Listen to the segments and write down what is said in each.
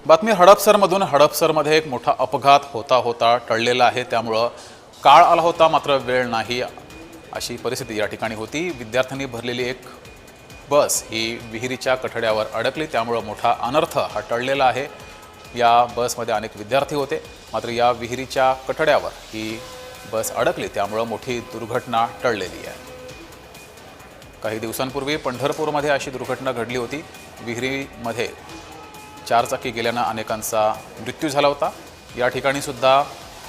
बातमी हडपसरमधून हडपसरमध्ये एक मोठा अपघात होता टळलेला आहे। त्यामुळे काळ आला होता मात्र वेळ नाही अशी परिस्थिती या ठिकाणी होती। विद्यार्थ्यांनी भरलेली एक बस ही विहिरीच्या कठड्यावर अडकली, त्यामुळे मोठा अनर्थ हा टळलेला आहे। या बसमध्ये अनेक विद्यार्थी होते, मात्र या विहिरीच्या कठड्यावर ही बस अडकली, त्यामुळे मोठी दुर्घटना टळलेली आहे। काही दिवसांपूर्वी पंढरपूरमध्ये अशी दुर्घटना घडली होती। विहिरीमध्ये चारचाकी गेल्याने अनेकांचा मृत्यू झाला होता। या ठिकाणी सुद्धा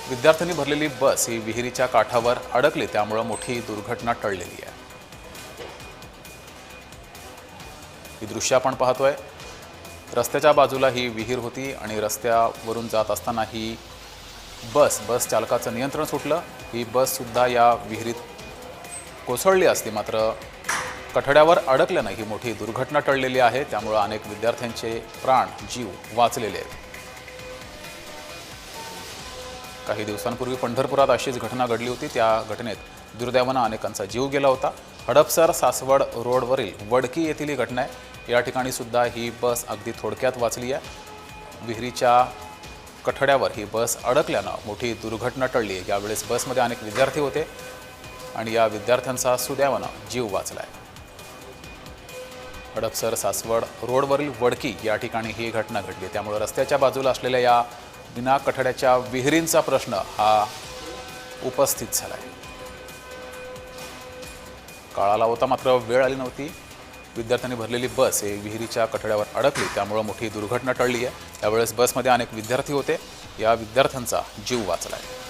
विद्यार्थ्यांनी भरलेली बस ही विहिरीच्या काठावर अडकली, त्यामुळे मोठी दुर्घटना टळलेली आहे। ही दृश्य आपण पाहतोय। रस्त्याच्या बाजूला ही विहीर होती आणि रस्त्यावरून जात असताना ही बस चालकाचं नियंत्रण सुटलं। ही बस सुद्धा या विहिरीत कोसळली असती, मात्र कठड्यावर अडकल्याने ही मोठी दुर्घटना टळलेली आहे। त्यामुळे अनेक विद्यार्थ्यांचे प्राण जीव वाचलेले आहेत। काही दिवसांपूर्वी पंढरपुरात अशीच घटना घडली होती। त्या घटनेत दुर्दैवाने अनेकांचा जीव गेला होता। हडपसर सासवड रोडवरील वडकी येथील ही घटना आहे। या ठिकाणी सुद्धा ही बस अगदी थोडक्यात वाचली आहे। विहिरीच्या कठड्यावर ही बस अडकल्याने मोठी दुर्घटना टळली आहे। यावेळेस बसमध्ये अनेक विद्यार्थी होते आणि या विद्यार्थ्यांचा सुदैवाने जीव वाचला आहे। हडपसर सासवड रोडवरील वडकी या ठिकाणी ही घटना घडली, त्यामुळे रस्त्याच्या बाजूला असलेल्या या बिना कठड्याच्या विहिरींचा प्रश्न हा उपस्थित झाला आहे। काळ आला होता मात्र वेळ आली नव्हती। विद्यार्थ्यांनी भरलेली बस ही विहिरीच्या कठड्यावर अडकली, त्यामुळे मोठी दुर्घटना टळली आहे। यावेळेस बसमध्ये अनेक विद्यार्थी होते, या विद्यार्थ्यांचा जीव वाचला आहे।